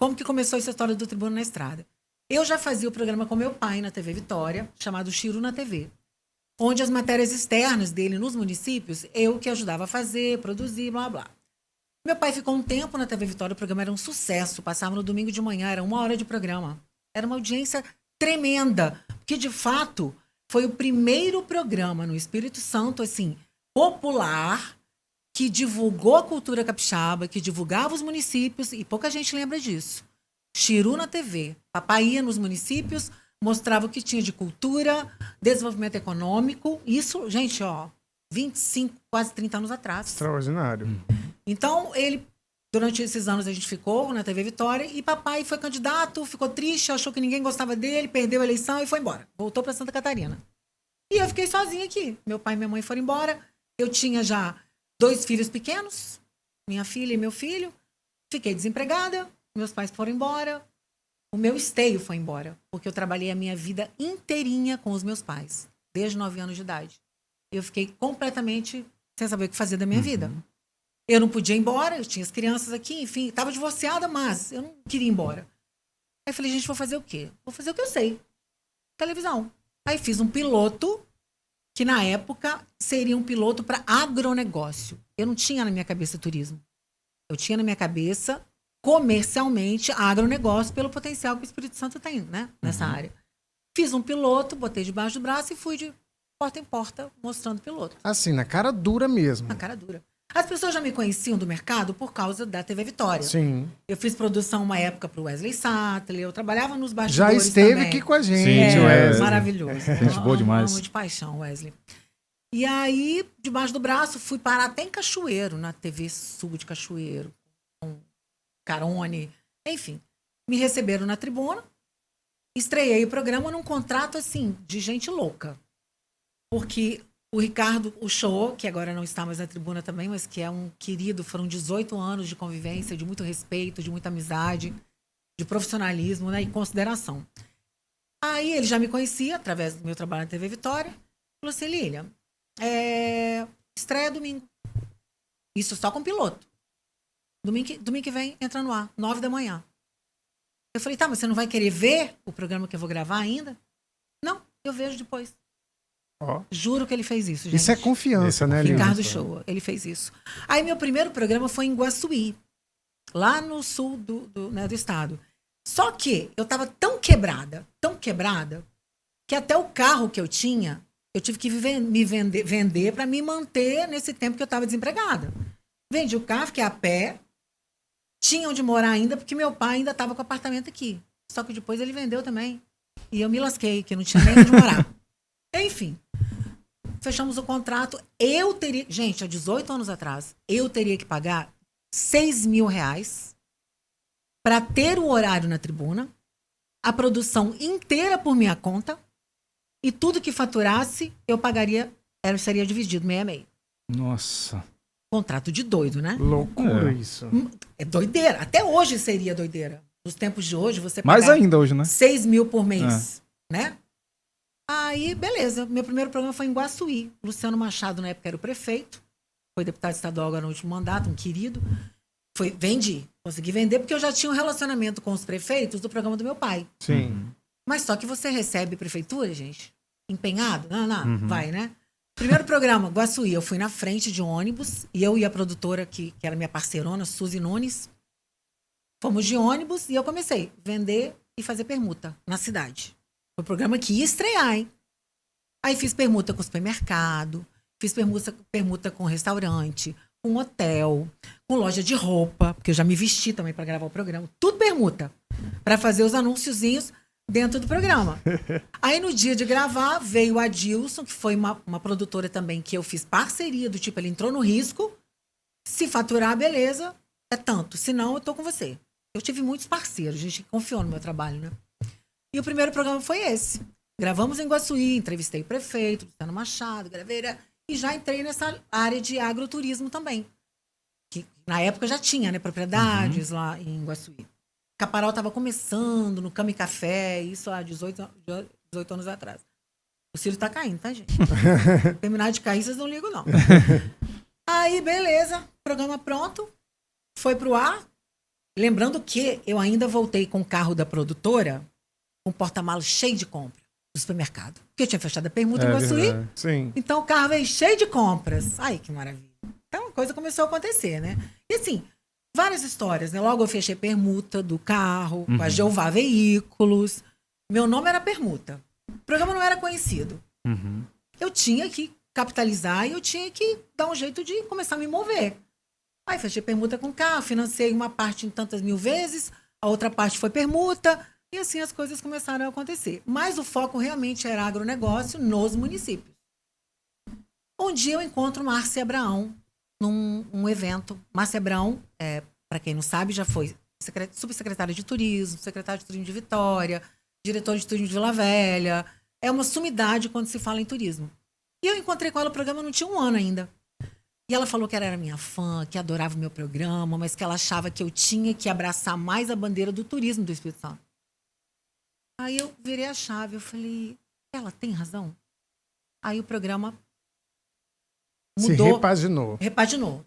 como que começou essa história do Tribuna na Estrada? Eu já fazia o programa com meu pai na TV Vitória, chamado Chiru na TV, onde as matérias externas dele nos municípios, eu que ajudava a fazer, produzir, blá, blá. Meu pai ficou um tempo na TV Vitória, o programa era um sucesso, passava no domingo de manhã, era 1 hora de programa. Era uma audiência tremenda, porque de fato foi o primeiro programa no Espírito Santo, assim, popular, que divulgou a cultura capixaba, que divulgava os municípios, e pouca gente lembra disso. Chiru na TV. Papai ia nos municípios, mostrava o que tinha de cultura, desenvolvimento econômico. Isso, gente, 25, quase 30 anos atrás. Extraordinário. Então, durante esses anos, a gente ficou na TV Vitória e papai foi candidato, ficou triste, achou que ninguém gostava dele, perdeu a eleição e foi embora. Voltou para Santa Catarina. E eu fiquei sozinha aqui. Meu pai e minha mãe foram embora. Eu tinha já 2 filhos pequenos, minha filha e meu filho. Fiquei desempregada, meus pais foram embora. O meu esteio foi embora, porque eu trabalhei a minha vida inteirinha com os meus pais, desde 9 anos de idade. Eu fiquei completamente sem saber o que fazer da minha vida. Eu não podia ir embora, eu tinha as crianças aqui, enfim, estava divorciada, mas eu não queria ir embora. Aí falei, gente, vou fazer o quê? Vou fazer o que eu sei. Televisão. Aí fiz um piloto, que na época seria um piloto para agronegócio. Eu não tinha na minha cabeça turismo. Eu tinha na minha cabeça, comercialmente, agronegócio, pelo potencial que o Espírito Santo tem, né? Nessa área. Fiz um piloto, botei debaixo do braço e fui de porta em porta mostrando o piloto. Assim, na cara dura mesmo. Na cara dura. As pessoas já me conheciam do mercado por causa da TV Vitória. Sim. Eu fiz produção uma época para o Wesley Sattler, eu trabalhava nos bastidores Já esteve também. aqui com a gente, Sim, Wesley. Maravilhoso. Gente boa demais. Amo de paixão, Wesley. E aí, debaixo do braço, fui parar até em Cachoeiro, na TV Sul de Cachoeiro, com Carone, enfim. Me receberam na tribuna, estreiei o programa num contrato, assim, de gente louca. Porque o Ricardo Uchoa, que agora não está mais na tribuna também, mas que é um querido, foram 18 anos de convivência, de muito respeito, de muita amizade, de profissionalismo, né, e consideração. Aí ele já me conhecia, através do meu trabalho na TV Vitória, falou assim, Lília, estreia domingo. Isso só com piloto. Domingo que vem, entra no ar, 9 da manhã. Eu falei, tá, mas você não vai querer ver o programa que eu vou gravar ainda? Não, eu vejo depois. Ó. Juro que ele fez isso, gente. Isso é confiança, né, Lília? Ricardo Uchoa, ele fez isso. Aí meu primeiro programa foi em Guaçuí, lá no sul do estado. Só que eu tava tão quebrada, que até o carro que eu tinha, eu tive que me vender para me manter nesse tempo que eu tava desempregada. Vendi o carro, fiquei a pé, tinha onde morar ainda, porque meu pai ainda tava com o apartamento aqui. Só que depois ele vendeu também. E eu me lasquei, que não tinha nem onde morar. Enfim, fechamos o contrato. Eu teria... Gente, há 18 anos atrás, eu teria que pagar R$6.000 para ter o horário na tribuna, a produção inteira por minha conta, e tudo que faturasse, eu pagaria, seria dividido meio a meio. Nossa. Contrato de doido, né? Loucura isso. É doideira. Até hoje seria doideira. Nos tempos de hoje, você Mais pagar ainda hoje, né? 6 mil por mês, né? Aí, beleza. Meu primeiro programa foi em Guaçuí. Luciano Machado, na época, era o prefeito. Foi deputado estadual agora no último mandato, um querido. Vendi. Consegui vender porque eu já tinha um relacionamento com os prefeitos do programa do meu pai. Sim. Mas só que você recebe prefeitura, gente, empenhado? Não, vai, né? Primeiro programa, Guaçuí. Eu fui na frente de ônibus e eu e a produtora, que era minha parceirona, Suzy Nunes, fomos de ônibus e eu comecei a vender e fazer permuta na cidade. Foi um programa que ia estrear, hein? Aí fiz permuta com supermercado, fiz permuta com restaurante, com hotel, com loja de roupa, porque eu já me vesti também para gravar o programa. Tudo permuta, para fazer os anunciozinhos dentro do programa. Aí no dia de gravar, veio a Dilson, que foi uma produtora também que eu fiz parceria, do tipo, ele entrou no risco, se faturar, beleza, é tanto, senão eu tô com você. Eu tive muitos parceiros, gente que confiou no meu trabalho, né? E o primeiro programa foi esse. Gravamos em Guaçuí, entrevistei o prefeito, Luciano Machado, Graveira, e já entrei nessa área de agroturismo também. Que na época já tinha, né, propriedades lá em Guaçuí. Caparol estava começando no Cami Café, isso há 18 anos atrás. O Cílio tá caindo, tá, gente? Terminar de cair, vocês não ligam, não. Aí, beleza, programa pronto, foi pro ar. Lembrando que eu ainda voltei com o carro da produtora, com o porta-malas cheio de compra do supermercado. Porque eu tinha fechado a permuta em Guaçuí. verdade. Sim. Então o carro veio cheio de compras. Ai, que maravilha. Então a coisa começou a acontecer, né? E assim, várias histórias, né? Logo eu fechei permuta do carro, com a Jeová Veículos. Meu nome era permuta. O programa não era conhecido. Uhum. Eu tinha que capitalizar e eu tinha que dar um jeito de começar a me mover. Aí fechei permuta com o carro, financei uma parte em tantas mil vezes, a outra parte foi permuta, e assim as coisas começaram a acontecer. Mas o foco realmente era agronegócio nos municípios. Um dia eu encontro Márcia Abraão num evento. Márcia Abraão, para quem não sabe, já foi subsecretária de turismo, secretária de turismo de Vitória, diretora de turismo de Vila Velha. É uma sumidade quando se fala em turismo. E eu encontrei com ela, o programa não tinha um ano ainda. E ela falou que ela era minha fã, que adorava o meu programa, mas que ela achava que eu tinha que abraçar mais a bandeira do turismo do Espírito Santo. Aí eu virei a chave, eu falei, ela tem razão? Aí o programa Se mudou, repaginou. repaginou.